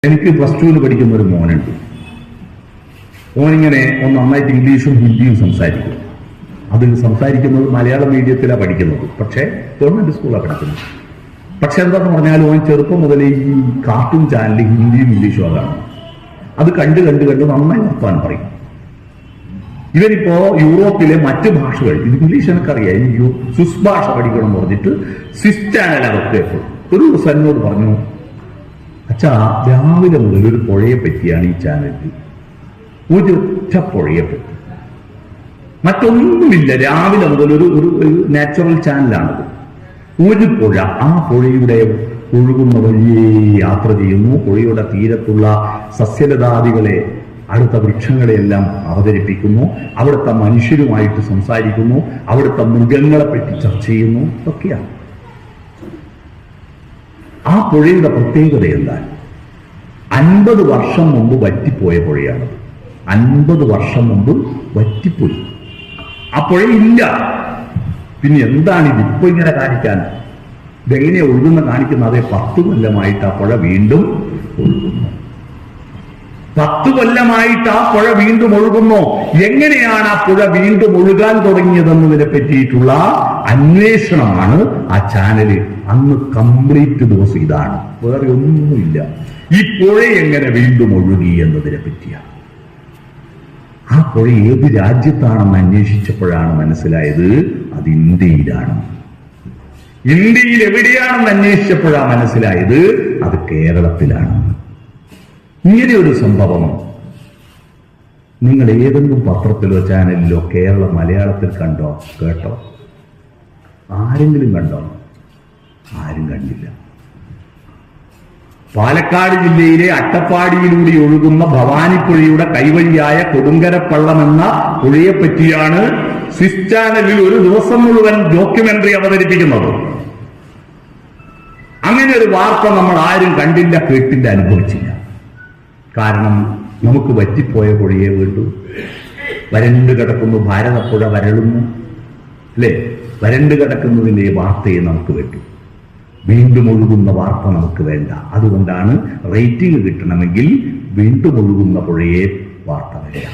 എനിക്ക് +2 പഠിക്കുന്ന ഒരു മോനുണ്ട്. മോനിങ്ങനെ നന്നായിട്ട് ഇംഗ്ലീഷും ഹിന്ദിയും സംസാരിക്കും. അത് സംസാരിക്കുന്നത് മലയാളം മീഡിയത്തിലാണ് പഠിക്കുന്നത്, പക്ഷേ ഗവൺമെന്റ് സ്കൂളാണ് പഠിക്കുന്നത്. പക്ഷെ എന്താന്ന് പറഞ്ഞാൽ ഓൻ ചെറുപ്പം മുതലേ ഈ കാർട്ടൂൺ ചാനൽ ഹിന്ദിയും ഇംഗ്ലീഷും അതാണ്. അത് കണ്ട് നന്നായി വർത്താനം പറയും. ഇവരിപ്പോ യൂറോപ്പിലെ മറ്റ് ഭാഷകൾ, ഇത് ഇംഗ്ലീഷ് എനിക്കറിയാം, ഈ സ്വിസ് ഭാഷ പഠിക്കണം എന്ന് പറഞ്ഞിട്ട് സ്വിസ് ചാനൽ അതൊക്കെ ഒരു ദിവസം എന്നോട് പറഞ്ഞു, അച്ഛാ രാവിലെ മുതൽ ഒരു പുഴയെ പറ്റിയാണ് ഈ ചാനലിൽ, ഒരൊറ്റ പുഴയെ പറ്റി, മറ്റൊന്നുമില്ല. രാവിലെ മുതൽ ഒരു നാച്ചുറൽ ചാനലാണത്. ഒരു പുഴ, ആ പുഴയുടെ ഒഴുകുന്ന വഴിയെ യാത്ര ചെയ്യുന്നു. പുഴയുടെ തീരത്തുള്ള സസ്യലതാദികളെ, അടുത്ത വൃക്ഷങ്ങളെയെല്ലാം അവതരിപ്പിക്കുന്നു. അവിടുത്തെ മനുഷ്യരുമായിട്ട് സംസാരിക്കുന്നു. അവിടുത്തെ മൃഗങ്ങളെ പറ്റി ചർച്ച ചെയ്യുന്നു. ഒക്കെയാണ്. ആ പുഴയുടെ പ്രത്യേകത എന്താണ്? 50 വർഷം മുമ്പ് വറ്റിപ്പോയ പുഴയാണ്. 50 വർഷം മുമ്പ് വറ്റിപ്പോയി. ആ പുഴയില്ല. പിന്നെ എന്താണ് ഇതിപ്പോ ഇങ്ങനെ കാണിക്കാൻ? ഇതെങ്ങനെ ഒഴുകുന്ന കാണിക്കുന്ന? അതേ 10 കൊല്ലമായിട്ട് ആ പുഴ വീണ്ടും ഒഴുകുന്നു. 10 കൊല്ലമായിട്ട് ആ പുഴ വീണ്ടും ഒഴുകുന്നു. എങ്ങനെയാണ് ആ പുഴ വീണ്ടും ഒഴുകാൻ തുടങ്ങിയതെന്നതിനെ പറ്റിയിട്ടുള്ള അന്വേഷണമാണ് ആ ചാനല്. അന്ന് കംപ്ലീറ്റ് ദിവസം ഇതാണ്, വേറെ ഒന്നുമില്ല. ഈ പുഴ എങ്ങനെ വീണ്ടും ഒഴുകി എന്നതിനെ പറ്റിയാണ്. ആ പുഴ ഏത് രാജ്യത്താണെന്ന് അന്വേഷിച്ചപ്പോഴാണ് മനസ്സിലായത് അത് ഇന്ത്യയിലാണ്. ഇന്ത്യയിൽ എവിടെയാണെന്ന് അന്വേഷിച്ചപ്പോഴാണ് മനസ്സിലായത് അത് കേരളത്തിലാണ്. ഇങ്ങനെ ഒരു സംഭവം നിങ്ങൾ ഏതെങ്കിലും പത്രത്തിലോ ചാനലിലോ മലയാളത്തിൽ കണ്ടോ, കേട്ടോ? ആരെങ്കിലും കണ്ടോ? ആരും കണ്ടില്ല. പാലക്കാട് ജില്ലയിലെ അട്ടപ്പാടിയിലൂടെ ഒഴുകുന്ന ഭവാനിപ്പുഴയുടെ കൈവഴിയായ കൊടുങ്കരപ്പള്ളം എന്ന പുഴയെ പറ്റിയാണ് സ്വിസ് ചാനലിൽ ഒരു ദിവസം മുഴുവൻ ഡോക്യുമെന്ററി അവതരിപ്പിക്കുന്നത്. അങ്ങനെ ഒരു വാർത്ത നമ്മൾ ആരും കണ്ടില്ല, കേട്ടില്ല, അനുഭവിച്ചില്ല. കാരണം നമുക്ക് വറ്റിപ്പോയ പുഴയെ വീണ്ടും വരണ്ടു കിടക്കുന്നു. ഭാരതപ്പുഴ വരളുന്നു, അല്ലേ? വരണ്ടു കിടക്കുന്നതിന്റെ വാർത്തയെ നമുക്ക് പറ്റും. വീണ്ടും ഒഴുകുന്ന വാർത്ത നമുക്ക് വേണ്ട. അതുകൊണ്ടാണ് റേറ്റിംഗ് കിട്ടണമെങ്കിൽ വീണ്ടും ഒഴുകുന്ന പുഴയെ വാർത്ത വരിക.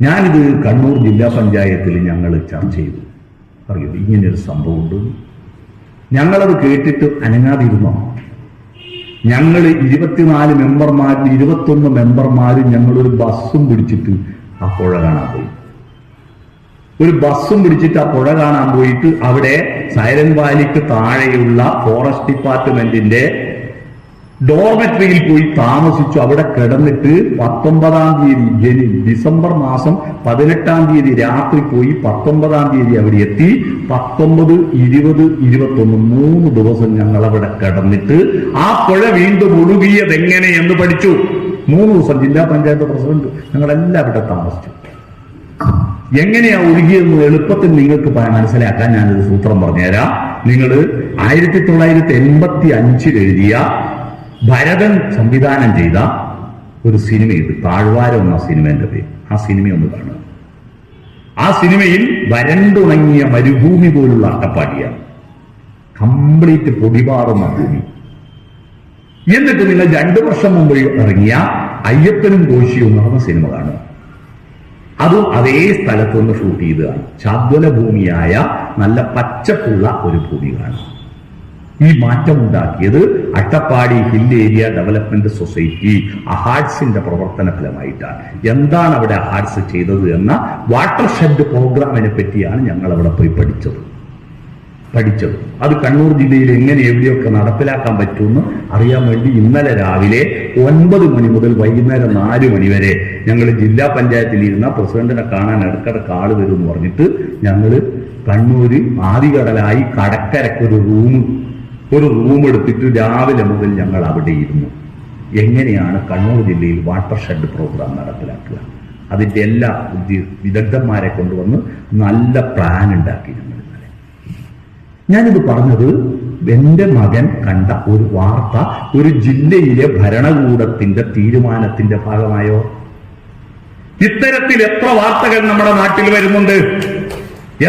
ഞാനിത് കണ്ണൂർ ജില്ലാ പഞ്ചായത്തിൽ ഞങ്ങൾ ചർച്ച ചെയ്തു. അറിയോ ഇങ്ങനെയൊരു സംഭവമുണ്ട്? ഞങ്ങളത് കേട്ടിട്ട് അനങ്ങാതിരുന്നോ? ഞങ്ങൾ 24 മെമ്പർമാരിൽ 21 മെമ്പർമാരും ഞങ്ങളൊരു ബസ്സും പിടിച്ചിട്ട് ആ പുഴ കാണാൻ പോയി. ഒരു ബസ്സും പിടിച്ചിട്ട് ആ പുഴ കാണാൻ പോയിട്ട് അവിടെ സൈലന്റ് വാലിക്ക് താഴെയുള്ള ഫോറസ്റ്റ് ഡിപ്പാർട്ട്മെന്റിന്റെ ഡോർമെട്രിയിൽ പോയി താമസിച്ചു. അവിടെ കിടന്നിട്ട് 19-ാം തീയതി ഡിസംബർ മാസം 18-ാം തീയതി രാത്രി പോയി 19-ാം തീയതി അവിടെ എത്തി. 19, 20, 21 3 ദിവസം ഞങ്ങൾ അവിടെ കിടന്നിട്ട് ആ പുഴ വീണ്ടും ഒഴുകിയത് എങ്ങനെയെന്ന് പഠിച്ചു. 3 ദിവസം ജില്ലാ പഞ്ചായത്ത് പ്രസിഡന്റ് ഞങ്ങളെല്ലാം അവിടെ താമസിച്ചു. എങ്ങനെയാ ഒഴുകിയെന്ന് എളുപ്പത്തിൽ നിങ്ങൾക്ക് മനസ്സിലാക്കാൻ ഞാനൊരു സൂത്രം പറഞ്ഞുതരാം. നിങ്ങൾ 1985 എഴുതിയ ഭരതൻ സംവിധാനം ചെയ്ത ഒരു സിനിമയുണ്ട്, താഴ്വാരം എന്ന സിനിമന്റെ പേര്. ആ സിനിമയൊന്ന് കാണുക. ആ സിനിമയിൽ വരണ്ടുണങ്ങിയ മരുഭൂമി പോലുള്ള അട്ടപ്പാടിയാണ്, കംപ്ലീറ്റ് പൊടിപാറുന്ന ഭൂമി. എന്നിട്ട് നിങ്ങൾ 2 വർഷം മുമ്പ് ഇറങ്ങിയ അയ്യപ്പനും കോശിയും നടന്ന സിനിമ കാണുക. അതും അതേ സ്ഥലത്ത് നിന്ന് ഷൂട്ട് ചെയ്തതാണ്. ശാദ്വല ഭൂമിയായ നല്ല പച്ചപ്പുള്ള ഒരു ഭൂമി കാണും. ഈ മാറ്റമുണ്ടാക്കിയത് Attappadi hill area development society അഹാഡ്സിന്റെ പ്രവർത്തന ഫലമായിട്ടാണ്. എന്താണ് അവിടെ അഹാഡ്സ് ചെയ്തത് എന്ന വാട്ടർ ഷെഡ് പ്രോഗ്രാമിനെ പറ്റിയാണ് ഞങ്ങൾ അവിടെ പോയി പഠിച്ചത്. അത് കണ്ണൂർ ജില്ലയിൽ എങ്ങനെ എവിടെയൊക്കെ നടപ്പിലാക്കാൻ പറ്റുമെന്ന് അറിയാൻ വേണ്ടി ഇന്നലെ രാവിലെ 9 മണി മുതൽ വൈകുന്നേരം 4 മണി വരെ ഞങ്ങൾ ജില്ലാ പഞ്ചായത്തിൽ ഇരുന്ന പ്രസിഡന്റിനെ കാണാൻ ഇടക്കിടക്ക് ആള് വരും എന്ന് പറഞ്ഞിട്ട് ഞങ്ങൾ കണ്ണൂര് ആദികടലായി കടക്കരക്ക് ഒരു റൂം എടുത്തിട്ട് രാവിലെ മുതൽ ഞങ്ങൾ അവിടെ ഇരുന്നു. എങ്ങനെയാണ് കണ്ണൂർ ജില്ലയിൽ വാട്ടർ ഷെഡ് പ്രോഗ്രാം നടപ്പിലാക്കുക, അതിന്റെ എല്ലാ വിദഗ്ധന്മാരെ കൊണ്ടുവന്ന് നല്ല പ്ലാൻ ഉണ്ടാക്കി. ഞാനിത് പറഞ്ഞത് എന്റെ മകൻ കണ്ട ഒരു വാർത്ത ഒരു ജില്ലയിലെ ഭരണകൂടത്തിന്റെ തീരുമാനത്തിന്റെ ഭാഗമായോ? ഇത്തരത്തിൽ എത്ര വാർത്തകൾ നമ്മുടെ നാട്ടിൽ വരുന്നുണ്ട്,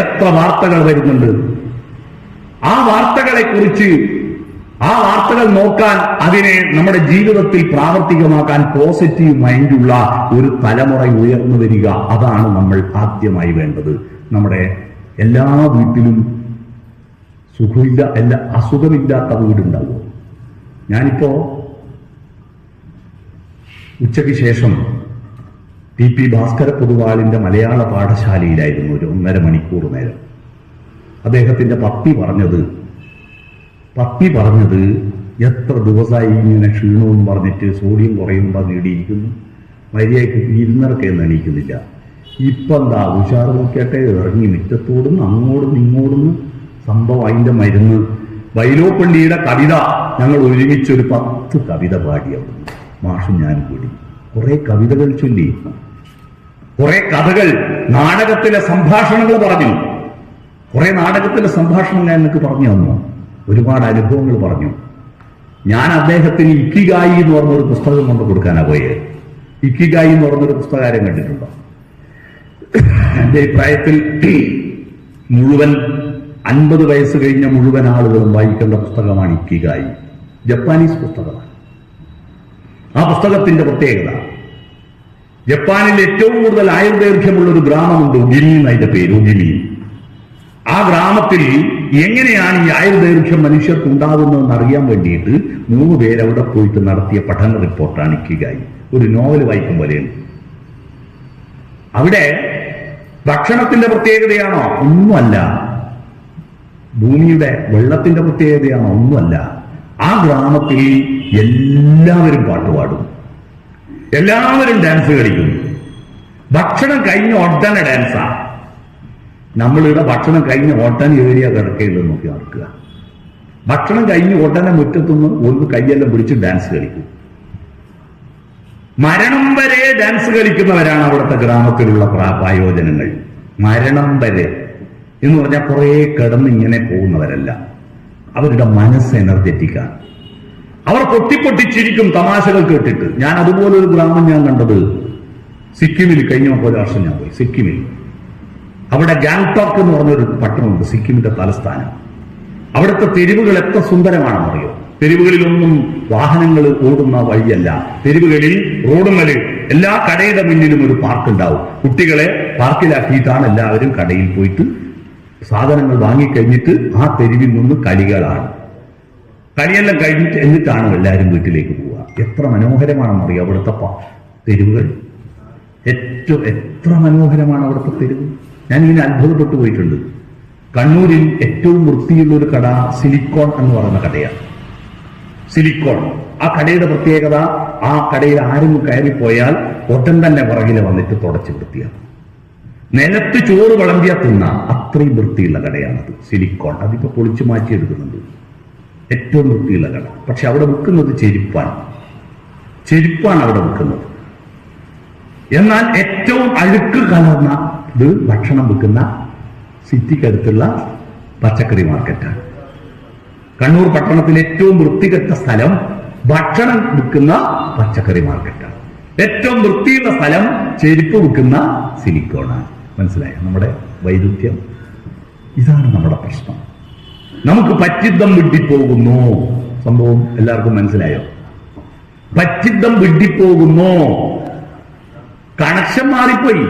എത്ര വാർത്തകൾ വരുന്നുണ്ട്. ആ വാർത്തകളെ കുറിച്ച് ആ വാർത്തകൾ നോക്കാൻ, അതിനെ നമ്മുടെ ജീവിതത്തിൽ പ്രാവർത്തികമാക്കാൻ പോസിറ്റീവ് മൈൻഡുള്ള ഒരു തലമുറ ഉയർന്നു വരിക, അതാണ് നമ്മൾ ആദ്യമായി വേണ്ടത്. നമ്മുടെ എല്ലാ വീട്ടിലും അസുഖമില്ലാത്ത വീടുണ്ടാവുമോ? ഞാനിപ്പോ ഉച്ചയ്ക്ക് ശേഷം TP ഭാസ്കര പൊതുവാളിന്റെ മലയാള പാഠശാലയിലായിരുന്നു ഒരു 1.5 മണിക്കൂർ നേരം. അദ്ദേഹത്തിന്റെ പത്നി പറഞ്ഞത് എത്ര ദിവസമായി ഇങ്ങനെ ക്ഷീണമെന്ന് പറഞ്ഞിട്ട് സോഡിയം കുറയുമ്പോൾ നേടിയിരിക്കുന്നു, മര്യാദയ്ക്ക് ഇരുന്നറക്കെ എണീക്കുന്നില്ല. ഇപ്പൊ എന്താ ഉഷാറ് നോക്കിയാട്ടെ, ഇറങ്ങി മുറ്റത്തോടുന്നു അങ്ങോട്ടും ഇങ്ങോട്ടും സംഭവം. അതിന്റെ മരുന്ന് വൈലോപ്പള്ളിയുടെ കവിത ഞങ്ങൾ ഒരുമിച്ചൊരു 10 കവിത പാടി അവിടുന്ന്, മാഷും ഞാനും കൂടി. കുറെ കവിതകൾ ചൊല്ലി, കുറെ കഥകൾ, നാടകത്തിലെ സംഭാഷണങ്ങൾ പറഞ്ഞു. കുറെ നാടകത്തിലെ സംഭാഷണം ഞാൻ എനിക്ക് പറഞ്ഞു തന്നു, ഒരുപാട് അനുഭവങ്ങൾ പറഞ്ഞു. ഞാൻ അദ്ദേഹത്തിന് ഇക്കിഗായി എന്ന് പറഞ്ഞൊരു പുസ്തകം കൊണ്ട് കൊടുക്കാനാ പോയത്. ഇക്കിഗായി എന്ന് പറഞ്ഞൊരു പുസ്തകാരം കണ്ടിട്ടുണ്ടോ? എന്റെ അഭിപ്രായത്തിൽ മുഴുവൻ 50 വയസ്സ് കഴിഞ്ഞ മുഴുവൻ ആളുകളും വായിക്കേണ്ട പുസ്തകമാണ് ഇക്കിഗായി. ജപ്പാനീസ് പുസ്തകമാണ്. ആ പുസ്തകത്തിന്റെ പ്രത്യേകത, ജപ്പാനിൽ ഏറ്റവും കൂടുതൽ ആയുർദൈർഘ്യമുള്ള ഒരു ഗ്രാമമുണ്ട്, ഉഗിമി എന്നതിന്റെ പേര്, ഉഗിമി. ആ ഗ്രാമത്തിൽ എങ്ങനെയാണ് ഈ ആയുർദൈർഘ്യം മനുഷ്യർക്ക് ഉണ്ടാകുന്നതെന്ന് അറിയാൻ വേണ്ടിയിട്ട് 3 പേര് അവിടെ പോയിട്ട് നടത്തിയ പഠന റിപ്പോർട്ടാണ് ഇക്കിഗായി. ഒരു നോവൽ വായിക്കും പോലെയാണ്. അവിടെ ഭക്ഷണത്തിന്റെ പ്രത്യേകതയാണോ? ഒന്നുമല്ല. ഭൂമിയുടെ വെള്ളത്തിന്റെ പ്രത്യേകതയാണോ? ഒന്നുമല്ല. ആ ഗ്രാമത്തിൽ എല്ലാവരും പാട്ടുപാടും, എല്ലാവരും ഡാൻസ് കളിക്കും. ഭക്ഷണം കഴിഞ്ഞ ഒട്ടനെ ഡാൻസാ. നമ്മളിവിടെ ഭക്ഷണം കഴിഞ്ഞ് ഒട്ടനെ ഏരിയ കിടക്കയില്ലെന്ന് നോക്കി നടക്കുക. ഭക്ഷണം കഴിഞ്ഞ് ഒട്ടനെ മുറ്റത്തുനിന്ന് ഒന്ന് കൈയെല്ലാം പിടിച്ച് ഡാൻസ് കളിക്കും. മരണം വരെ ഡാൻസ് കളിക്കുന്നവരാണ് അവിടുത്തെ ഗ്രാമത്തിലുള്ള പ്രായോജനങ്ങൾ. മരണം വരെ എന്ന് പറഞ്ഞാൽ കുറെ കിടന്ന് ഇങ്ങനെ പോകുന്നവരല്ല. അവരുടെ മനസ്സ് എനർജറ്റിക്കാണ്. അവർ പൊട്ടിപ്പൊട്ടിച്ചിരിക്കും തമാശകൾ കേട്ടിട്ട്. ഞാൻ അതുപോലൊരു ഗ്രാമം ഞാൻ കണ്ടത് സിക്കിമിൽ. കഴിഞ്ഞ 1 വർഷം ഞാൻ പോയി സിക്കിമിൽ. അവിടെ ഗാങ്ടോക്ക് എന്ന് പറഞ്ഞൊരു പട്ടണമുണ്ട്, സിക്കിമിന്റെ തലസ്ഥാനം. അവിടുത്തെ തെരുവുകൾ എത്ര സുന്ദരമാണെന്നറിയോ? തെരുവുകളിലൊന്നും വാഹനങ്ങൾ ഓടുന്ന വഴിയല്ല. തെരുവുകളിൽ റോഡുകളിൽ എല്ലാ കടയുടെ മുന്നിലും ഒരു പാർക്ക് ഉണ്ടാവും. കുട്ടികളെ പാർക്കിലാക്കിയിട്ടാണ് എല്ലാവരും കടയിൽ പോയിട്ട് സാധനങ്ങൾ വാങ്ങിക്കഴിഞ്ഞിട്ട് ആ തെരുവിൽ നിന്ന് കളികളാണ്. കളിയെല്ലാം കഴിഞ്ഞിട്ട് എന്നിട്ടാണ് എല്ലാവരും വീട്ടിലേക്ക് പോവുക. എത്ര മനോഹരമാണെന്നറിയോ അവിടുത്തെ തെരുവുകൾ? എത്ര മനോഹരമാണ് അവിടുത്തെ തെരുവ്. ഞാൻ ഇങ്ങനെ അത്ഭുതപ്പെട്ടു പോയിട്ടുണ്ട്. കണ്ണൂരിൽ ഏറ്റവും വൃത്തിയുള്ള ഒരു കട സിലിക്കോൺ എന്ന് പറയുന്ന കടയാണ്. സിലിക്കോൺ. ആ കടയുടെ പ്രത്യേകത, ആ കടയിൽ ആരെങ്കിലും കയറിപ്പോയാൽ ഒട്ടൻ തന്നെ പുറകിലെ വന്നിട്ട് തുടച്ച് വൃത്തിയാണ്. നിലത്ത് ചോറ് വിളമ്പിയ തിന്ന അത്രയും വൃത്തിയുള്ള കടയാണത് സിലിക്കോൺ. അതിപ്പോ പൊളിച്ചു മാറ്റിയെടുക്കുന്നുണ്ട്. ഏറ്റവും വൃത്തിയുള്ള കട. പക്ഷെ അവിടെ വിൽക്കുന്നത് ചെരുപ്പാണ് അവിടെ വിൽക്കുന്നത്. എന്നാൽ ഏറ്റവും അഴുക്ക് കലർന്ന ഇത് ഭക്ഷണം വിൽക്കുന്ന സിറ്റിക്കടുത്തുള്ള പച്ചക്കറി മാർക്കറ്റാണ്. കണ്ണൂർ പട്ടണത്തിൽ ഏറ്റവും വൃത്തികെട്ട സ്ഥലം ഭക്ഷണം വിൽക്കുന്ന പച്ചക്കറി മാർക്കറ്റാണ്. ഏറ്റവും വൃത്തിയുള്ള സ്ഥലം ചെരുപ്പ് വിൽക്കുന്ന സിലിക്കോണാണ്. മനസ്സിലായോ നമ്മുടെ വൈരുദ്ധ്യം? ഇതാണ് നമ്മുടെ പ്രശ്നം. നമുക്ക് പറ്റിദ്ധം വിഡ്ഢിപ്പോകുന്നു. സംഭവം എല്ലാവർക്കും മനസ്സിലായോ? പറ്റിദ്ധം വിഡ്ഢിപ്പോകുന്നു. കണക്ഷൻ മാറിപ്പോയി.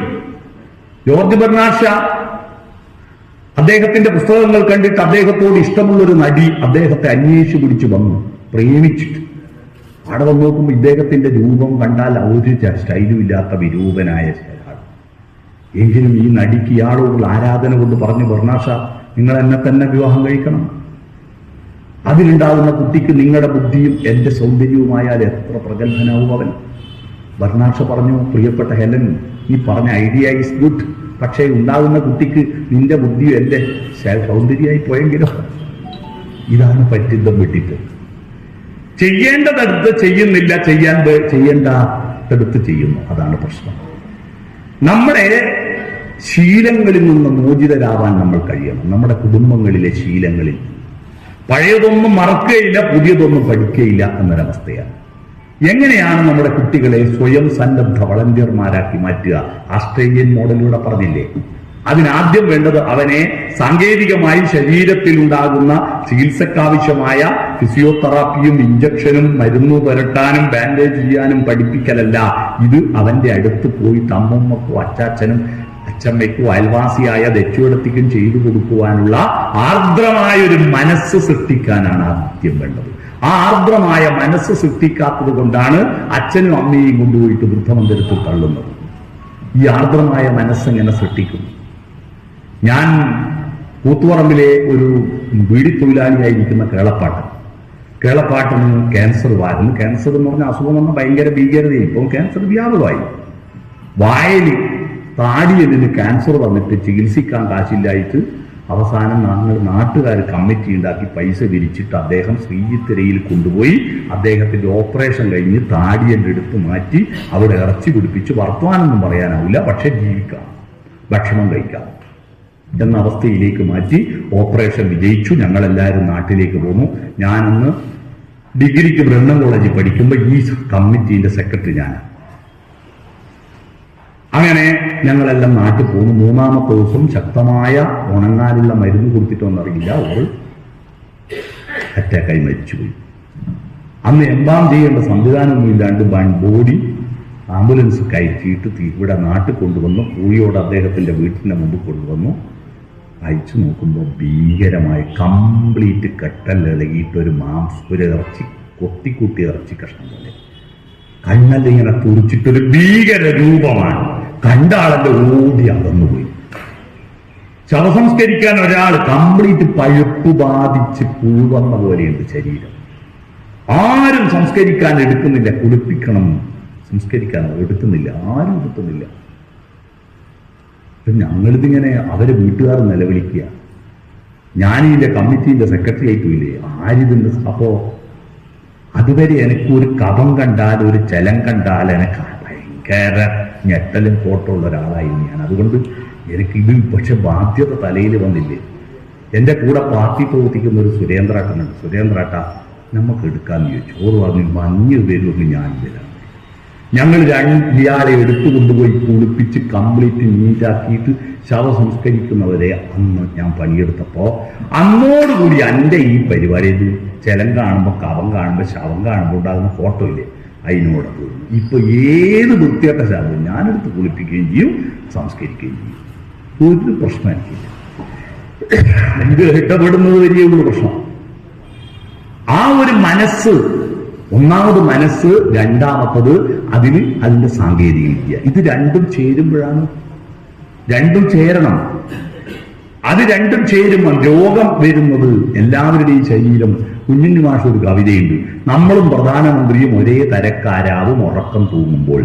ജോർജ് ബെർണാഡ് ഷാ അദ്ദേഹത്തിന്റെ പുസ്തകങ്ങൾ കണ്ടിട്ട് അദ്ദേഹത്തോട് ഇഷ്ടമുള്ളൊരു നടി അദ്ദേഹത്തെ അന്വേഷിച്ചു പിടിച്ചു വന്നു, പ്രേമിച്ചിട്ട്. അവിടെ വന്ന് നോക്കുമ്പോൾ ഇദ്ദേഹത്തിന്റെ രൂപം കണ്ടാൽ ഒരു സ്റ്റൈലും ഇല്ലാത്ത വിരൂപനായ സ്റ്റൈലാണ്. എങ്കിലും ഈ നടിക്ക് ഇയാളോടുള്ള ആരാധന കൊണ്ട് പറഞ്ഞു, ബെർണാഡ് ഷാ നിങ്ങൾ എന്നെ തന്നെ വിവാഹം കഴിക്കണം. അതിലുണ്ടാകുന്ന കുട്ടിക്ക് നിങ്ങളുടെ ബുദ്ധിയും എന്റെ സൗന്ദര്യവുമായാൽ എത്ര പ്രഗത്ഭനാവും അവൻ. ബെർണാഡ് ഷാ പറഞ്ഞു, പ്രിയപ്പെട്ട ഹെലൻ, നീ പറഞ്ഞ ഐഡിയ ഈസ് ഗുഡ്, പക്ഷേ ഉണ്ടാകുന്ന കുട്ടിക്ക് നിന്റെ ബുദ്ധിയും എന്റെ സൗന്ദര്യമായി പോയെങ്കിലോ. ഇതാണ് പറ്റിദ്ധം വിട്ടിട്ട്. ചെയ്യേണ്ടതടുത്ത് ചെയ്യുന്നില്ല, ചെയ്യേണ്ടടുത്ത് ചെയ്യുന്നു. അതാണ് പ്രശ്നം. നമ്മുടെ ശീലങ്ങളിൽ നിന്ന് മോചിതരാവാൻ നമ്മൾ കഴിയണം. നമ്മുടെ കുടുംബങ്ങളിലെ ശീലങ്ങളിൽ പഴയതൊന്നും മറക്കുകയില്ല, പുതിയതൊന്നും പഠിക്കുകയില്ല എന്നൊരവസ്ഥയാണ്. എങ്ങനെയാണ് നമ്മുടെ കുട്ടികളെ സ്വയം സന്നദ്ധ വളണ്ടിയർമാരാക്കി മാറ്റുക? ആസ്ട്രേലിയൻ മോഡലിലൂടെ പറഞ്ഞില്ലേ? അതിനാദ്യം വേണ്ടത് അവനെ സാങ്കേതികമായി ശരീരത്തിൽ ഉണ്ടാകുന്ന ചികിത്സക്കാവശ്യമായ ഫിസിയോതെറാപ്പിയും ഇഞ്ചക്ഷനും മരുന്നു പുരട്ടാനും ബാൻഡേജ് ചെയ്യാനും പഠിപ്പിക്കലല്ല. ഇത് അവന്റെ അടുത്ത് പോയിട്ട് അമ്മമ്മക്കോ അച്ചാച്ചനും അച്ചമ്മയ്ക്കോ അയൽവാസിയായ ദച്ചുവടത്തിക്കും ചെയ്തു കൊടുക്കുവാനുള്ള ആർദ്രമായ ഒരു മനസ്സ് സൃഷ്ടിക്കാനാണ് ആദ്യം വേണ്ടത്. ആ ആർദ്രമായ മനസ്സ് സൃഷ്ടിക്കാത്തത് കൊണ്ടാണ് അച്ഛനും അമ്മയെയും കൊണ്ടുപോയിട്ട് വൃദ്ധമന്ദിരത്തിൽ തള്ളുന്നത്. ഈ ആർദ്രമായ മനസ്സെങ്ങനെ സൃഷ്ടിക്കും? ഞാൻ കൂത്തുപറമ്പിലെ ഒരു ബീഡി തൊഴിലാളിയായിരിക്കുന്ന കേളപ്പാട്ടിന് ക്യാൻസർ വാരുന്നു. ക്യാൻസർ എന്ന് പറഞ്ഞ അസുഖം വന്ന ഭയങ്കര ഭീകരതയിൽ ഇപ്പം ക്യാൻസർ വ്യാപകമായി. വായലി താടിയെല്ലിന് ക്യാൻസർ വന്നിട്ട് ചികിത്സിക്കാൻ കാശില്ലായിട്ട് അവസാനം നാട്ടുകാർ കമ്മിറ്റി ഉണ്ടാക്കി പൈസ വിരിച്ചിട്ട് അദ്ദേഹം ശ്രീജിത്തിരയിൽ കൊണ്ടുപോയി അദ്ദേഹത്തിന്റെ ഓപ്പറേഷൻ കഴിഞ്ഞ് താടിയെല്ലാം എടുത്ത് മാറ്റി അവിടെ ഇറച്ചി പിടിപ്പിച്ച് വർത്തമാനമൊന്നും പറയാനാവില്ല, പക്ഷെ ജീവിക്കാം, ഭക്ഷണം കഴിക്കാം എന്ന അവസ്ഥയിലേക്ക് മാറ്റി ഓപ്പറേഷൻ വിജയിച്ചു. ഞങ്ങളെല്ലാവരും നാട്ടിലേക്ക് പോന്നു. ഞാനന്ന് ഡിഗ്രിക്ക് ബ്രണ്ണൻ കോളേജിൽ പഠിക്കുമ്പോൾ ഈ കമ്മിറ്റീന്റെ സെക്രട്ടറി ഞാനാണ്. അങ്ങനെ ഞങ്ങളെല്ലാം നാട്ടിൽ പോന്നു. മൂന്നാമത്തെ ദിവസം ശക്തമായ ഉണങ്ങാനുള്ള മരുന്ന് കൊടുത്തിട്ടൊന്നറിയില്ല, ഒരു അറ്റാക്കായി മരിച്ചുപോയി. അന്ന് എംബാം ചെയ്യേണ്ട സംവിധാനമൊന്നും ഇല്ലാണ്ട് ബോഡി ആംബുലൻസ് കയറ്റിയിട്ട് ഇവിടെ നാട്ടിൽ കൊണ്ടുവന്നു. കൂലിയോട് അദ്ദേഹത്തിന്റെ വീട്ടിന്റെ മുമ്പ് കൊണ്ടുവന്നു. അയച്ചു നോക്കുമ്പോൾ ഭീകരമായി കംപ്ലീറ്റ് കെട്ടലിളകിയിട്ട് ഒരു ഇറച്ചി കൊത്തിക്കുട്ടി ഇറച്ചി കഷ്ണം പോലെ കണ്ണെല്ലാം ഇങ്ങനെ തുറിച്ചിട്ടൊരു ഭീകര രൂപമാണ്. കണ്ട ആളെന്റെ ഓടി അകന്നുപോയി. ശവസംസ്കരിക്കാൻ ഒരാൾ കംപ്ലീറ്റ് പഴുപ്പ് ബാധിച്ച് പുഴുവന്ന പോലെയുണ്ട് ശരീരം. ആരും സംസ്കരിക്കാൻ എടുക്കുന്നില്ല. കുളിപ്പിക്കണം, സംസ്കരിക്കാൻ എടുക്കുന്നില്ല, ആരും എടുക്കുന്നില്ല. ഞങ്ങളിതിങ്ങനെ അവരെ വീട്ടുകാർ നിലവിളിക്കുക. ഞാനിതിന്റെ കമ്മിറ്റീന്റെ സെക്രട്ടറി ആയിട്ടില്ലേ, ആരിതിന്റെ. അപ്പോ അതുവരെ എനിക്കൊരു കഫം കണ്ടാൽ, ഒരു ചലം കണ്ടാൽ എനിക്ക് ഭയങ്കര ഞെട്ടലും കോട്ടമുള്ള ഒരാളായിരുന്നു ഞാൻ. അതുകൊണ്ട് എനിക്കിത് പക്ഷെ ബാധ്യത തലയിൽ വന്നില്ലേ. എൻ്റെ കൂടെ പാർട്ടി പ്രവർത്തിക്കുന്ന ഒരു സുരേന്ദ്രേട്ടനുണ്ട്. സുരേന്ദ്രേട്ട നമുക്ക് എടുക്കാന്ന് ചോദിച്ചു. ഓർ പറഞ്ഞു 5 പേരൊന്നും ഞാൻ വരാം. ഞങ്ങൾ ഇയാളെ എടുത്തു കൊണ്ടുപോയി കുളിപ്പിച്ച് കംപ്ലീറ്റ് നീറ്റാക്കിയിട്ട് ശവസംസ്കരിക്കുന്നവരെ അന്ന് ഞാൻ പണിയെടുത്തപ്പോ അന്നോടുകൂടി എൻ്റെ ഈ പരിപാടി ചെലം കാണുമ്പോൾ, കവം കാണുമ്പോൾ, ശവം കാണുമ്പോൾ ഉണ്ടാകുന്ന ഫോട്ടോ ഇല്ലേ, അതിനോട് തോന്നുന്നു. ഇപ്പൊ ഏത് വൃത്തിയൊക്കെ ശവം ഞാനെടുത്ത് കുളിപ്പിക്കുകയും ചെയ്യും, സംസ്കരിക്കുകയും ചെയ്യും. ഒരു പ്രശ്നം എനിക്കില്ല. ഇത് ഇഷ്ടപ്പെടുന്നത് വലിയൊരു പ്രശ്നം. ആ ഒരു മനസ്സ്, ഒന്നാമത് മനസ്സ്, രണ്ടാമത്തത് അതിന്റെ സാങ്കേതിക വിദ്യ. ഇത് രണ്ടും ചേരുമ്പോഴാണ്, രണ്ടും ചേരണം. അത് രണ്ടും ചേരുമ്പോൾ രോഗം വരുന്നത് എല്ലാവരുടെയും ശരീരം. കുഞ്ഞിന് മാഷ ഒരു കവിതയുണ്ട്, നമ്മളും പ്രധാനമന്ത്രിയും ഒരേ തരക്കാരാവും ഉറക്കം തൂങ്ങുമ്പോൾ.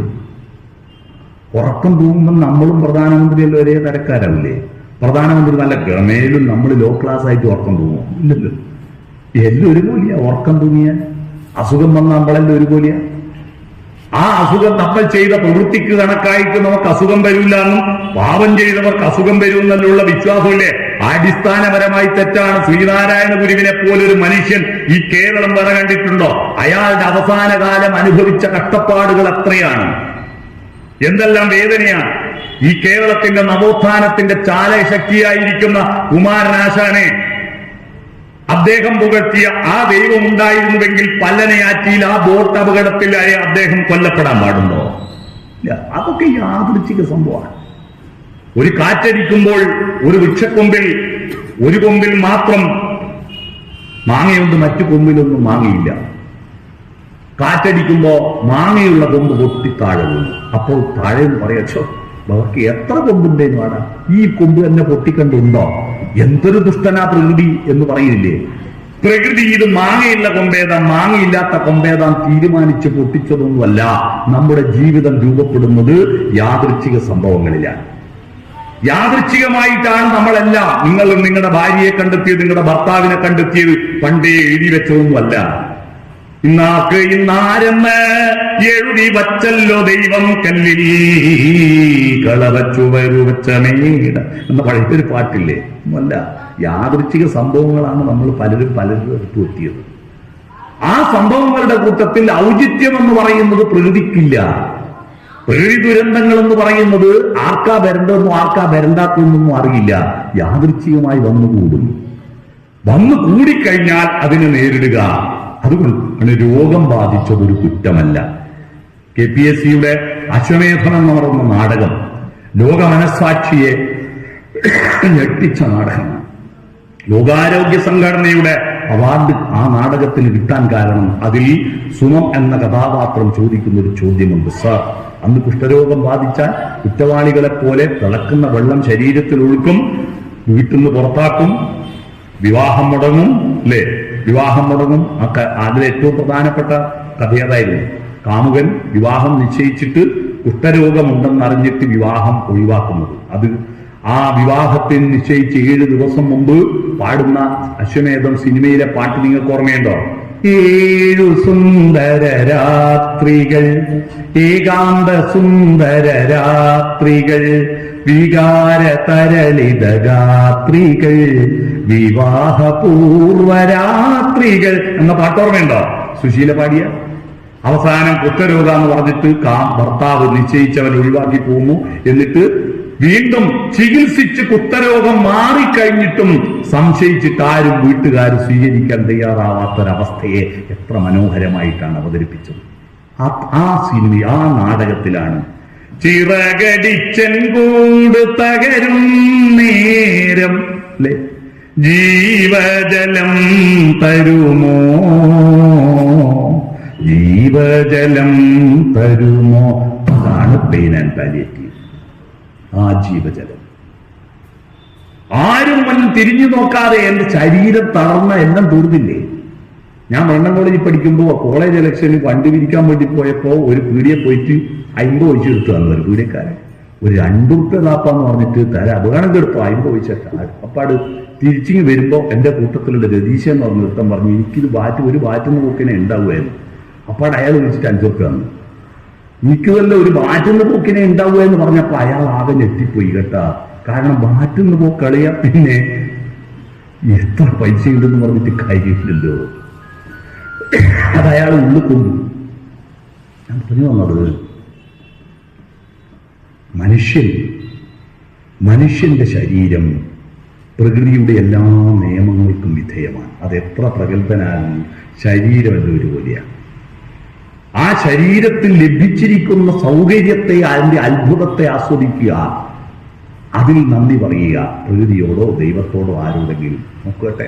ഉറക്കം തൂങ്ങുമ്പോൾ നമ്മളും പ്രധാനമന്ത്രിയെല്ലാം ഒരേ തരക്കാരാവില്ലേ? പ്രധാനമന്ത്രി നല്ല ഗമയിലും നമ്മൾ ലോ ക്ലാസ് ആയിട്ട് ഉറക്കം തൂങ്ങും ഇല്ലല്ലോ. എല്ലാം ഒരുപോലെയാ ഉറക്കം തൂങ്ങിയാൽ. അസുഖം വന്ന നമ്മളെല്ലാം ഒരുപോലെയാ. ആ അസുഖം നമ്മൾ ചെയ്ത പ്രവൃത്തിക്ക് കണക്കായിട്ട് നമുക്ക് അസുഖം വരില്ല എന്നും പാപം ചെയ്തവർക്ക് അസുഖം വരുമെന്നുള്ള വിശ്വാസമില്ലേ? അടിസ്ഥാനപരമായി തെറ്റാണ്. ശ്രീനാരായണ ഗുരുവിനെ പോലൊരു മനുഷ്യൻ ഈ കേരളം വരെ കണ്ടിട്ടുണ്ടോ? അയാളുടെ അവസാന കാലം അനുഭവിച്ച കഷ്ടപ്പാടുകൾ എത്രയാണ്, എന്തെല്ലാം വേദനയാണ്. ഈ കേരളത്തിന്റെ നവോത്ഥാനത്തിന്റെ ചാലശക്തിയായിരിക്കുന്ന കുമാരനാശാനെ അദ്ദേഹം പുകഴ്ത്തിയ ആ ദൈവം ഉണ്ടായിരുന്നുവെങ്കിൽ പല്ലനയാറ്റിയിൽ ആ ബോട്ട് അപകടത്തിൽ അദ്ദേഹം കൊല്ലപ്പെടാൻ പാടുണ്ടോ? ഇല്ല. അതൊക്കെ യാദൃച്ഛിക സംഭവമാണ്. ഒരു കാറ്റടിക്കുമ്പോൾ ഒരു വൃക്ഷക്കൊമ്പിൽ ഒരു കൊമ്പിൽ മാത്രം മാങ്ങയുണ്ട്, മറ്റു കൊമ്പിലൊന്നും മാങ്ങയില്ല. കാറ്റടിക്കുമ്പോ മാങ്ങയുള്ള കൊമ്പ് പൊട്ടി താഴെ വീണു. അപ്പോൾ താഴെ പറയച്ചോ അവർക്ക് എത്ര കൊമ്പുണ്ടേന്ന് വേണം, ഈ കൊമ്പ് തന്നെ പൊട്ടിക്കണ്ടുണ്ടോ? എന്തൊരു ദുഷ്ടനാ പ്രകൃതി എന്ന് പറയുന്നില്ലേ? പ്രകൃതി ഇത് മാങ്ങയുള്ള കൊമ്പേതാം മാങ്ങയില്ലാത്ത കൊമ്പേതാം തീരുമാനിച്ച് പൊട്ടിച്ചതൊന്നുമല്ല. നമ്മുടെ ജീവിതം രൂപപ്പെടുന്നത് യാദൃച്ഛിക സംഭവങ്ങളിലാണ്. യാദൃച്ഛികമായിട്ടാണ് നമ്മളെല്ലാം. നിങ്ങൾ നിങ്ങളുടെ ഭാര്യയെ കണ്ടെത്തിയത്, നിങ്ങളുടെ ഭർത്താവിനെ കണ്ടെത്തിയത് പണ്ടേ എഴുതി വെച്ചതൊന്നുമല്ല. ഇന്നാക്ക് ഇന്നാരെന്ന് എഴുതി വച്ചല്ലോ ദൈവം കല്ലിൽ കളവച്ചുവരു വച്ച മേട എന്ന പഴയൊരു പാട്ടില്ലേ? അല്ല, യാദൃച്ഛിക സംഭവങ്ങളാണ് നമ്മൾ പലരും എടുത്തു എത്തിയത്. ആ സംഭവങ്ങളുടെ കൂട്ടത്തിൽ ഔചിത്യം എന്ന് പറയുന്നത് പ്രകൃതിക്കില്ല. പ്രകൃതി ദുരന്തങ്ങൾ എന്ന് പറയുന്നത് ആർക്കാ വരേണ്ടതെന്നും ആർക്കാ വരണ്ടാത്തതെന്നൊന്നും അറിയില്ല. യാദൃച്ഛികമായി വന്നുകൂടും. വന്നു കൂടിക്കഴിഞ്ഞാൽ അതിനെ നേരിടുക. അതുകൊണ്ട് രോഗം ബാധിച്ചതൊരു കുറ്റമല്ല. KPSCയുടെ അശ്വമേധനം എന്ന് പറയുന്ന നാടകം ലോക മനസ്സാക്ഷിയെ ഞെട്ടിച്ച നാടകമാണ്. ലോകാരോഗ്യ സംഘടനയുടെ അവാർഡ് ആ നാടകത്തിന് കിട്ടാൻ കാരണം അതിൽ സുമം എന്ന കഥാപാത്രം ചോദിക്കുന്ന ഒരു ചോദ്യമുണ്ട്. സർ, അന്ന് കുഷ്ഠരോഗം ബാധിച്ചാൽ കുറ്റവാളികളെ പോലെ തിളക്കുന്ന വെള്ളം ശരീരത്തിൽ ഒഴുക്കും, വീട്ടിൽ നിന്ന് പുറത്താക്കും, വിവാഹം മുടങ്ങും, അല്ലേ? വിവാഹം മുടങ്ങും. അതിൽ ഏറ്റവും പ്രധാനപ്പെട്ട കഥയതായിരുന്നു. കാമുകൻ വിവാഹം നിശ്ചയിച്ചിട്ട് കുഷ്ഠരോഗമുണ്ടെന്നറിഞ്ഞിട്ട് വിവാഹം ഒഴിവാക്കുന്നത്. അത് ആ വിവാഹത്തിന് നിശ്ചയിച്ച് 7 ദിവസം മുമ്പ് പാടുന്ന അശ്വമേധം സിനിമയിലെ പാട്ട് നിങ്ങൾക്ക് ഓർമ്മയുണ്ടോ? 7 സുന്ദര രാത്രികൾ, ഏകാന്ത സുന്ദര രാത്രികൾ, വികാര തരളിത രാത്രികൾ, വിവാഹപൂർവരാത്രികൾ എന്ന പാട്ട് ഓർമ്മയുണ്ടോ? സുശീല പാടിയ. അവസാനം കുഷ്ഠരോഗ എന്ന് പറഞ്ഞിട്ട് ഭർത്താവ് നിശ്ചയിച്ചവൻ ഒഴിവാക്കി പോകുന്നു. എന്നിട്ട് വീണ്ടും ചികിത്സിച്ച് കുഷ്ഠരോഗം മാറിക്കഴിഞ്ഞിട്ടും സംശയിച്ചിട്ട് ആരും വീട്ടുകാർ സ്വീകരിക്കാൻ തയ്യാറാവാത്തൊരവസ്ഥയെ എത്ര മനോഹരമായിട്ടാണ് അവതരിപ്പിച്ചത്. ആ സിനിമ, ആ നാടകത്തിലാണ് ചിറകടിച്ചൻ കൂട് തകരും നേരം, അല്ലെ, ജീവജലം തരുമോ, ജീവജലം തരുമോ. അതാണ് പെയിൻ ആൻഡ് പാലിയേറ്റീവ്. ആ ജീവജലം ആരും മുന്നിൽ തിരിഞ്ഞു നോക്കാതെ എന്റെ ശരീരം തളർന്ന എല്ലാം തീർന്നില്ലേ. ഞാൻ വെണ്ണം കോളേജിൽ പഠിക്കുമ്പോൾ കോളേജ് ഇലക്ഷനിൽ വണ്ടി വിരിക്കാൻ വേണ്ടി പോയപ്പോ ഒരു പീടിയെ പോയിട്ട് 50 പൈസ എടുത്തു തന്നു ഒരു പീടിയക്കാരൻ. ഒരു 2 റുപ്യ താപ്പാന്ന് പറഞ്ഞിട്ട് തരാം, വേണം എടുത്തോ 50 പൈസ. അപ്പാട് തിരിച്ചിങ്ങ് വരുമ്പോ എന്റെ കൂട്ടത്തിലുള്ള രതീശ എന്ന് പറഞ്ഞ ഒരുത്തം പറഞ്ഞു, എനിക്കിത് ഒരു ബാറ്റുന്ന പോക്കിനെ ഉണ്ടാവുമായിരുന്നു. അപ്പാട് അയാൾ വിളിച്ചിട്ട് 5 റുപ്യ തന്നു. എനിക്ക് വല്ല ഒരു ബാറ്റുന്ന പോക്കിനെ ഉണ്ടാവുക എന്ന് പറഞ്ഞപ്പോ അയാൾ ആകെ ഞെട്ടിപ്പോയി കേട്ടാ. കാരണം ബാറ്റുന്ന പോക്ക് കളിയാ, പിന്നെ എത്ര പൈസ ഉണ്ടെന്ന് പറഞ്ഞിട്ട് കാര്യമില്ലല്ലോ. അത് അയാൾ ഉള്ളിൽ കൊണ്ടു. ഞാൻ പറഞ്ഞു വന്നത്, മനുഷ്യന്റെ ശരീരം പ്രകൃതിയുടെ എല്ലാ നിയമങ്ങൾക്കും വിധേയമാണ്. അതെത്ര പ്രഗത്ഭനാലും ശരീരം ഒരുപോലെയാണ്. ആ ശരീരത്തിൽ ലഭിച്ചിരിക്കുന്ന സൗകര്യത്തെ, അതിന്റെ അത്ഭുതത്തെ ആസ്വദിക്കുക, അതിൽ നന്ദി പറയുക. പ്രകൃതിയോടോ ദൈവത്തോടോ ആരോടെങ്കിലും നോക്കട്ടെ.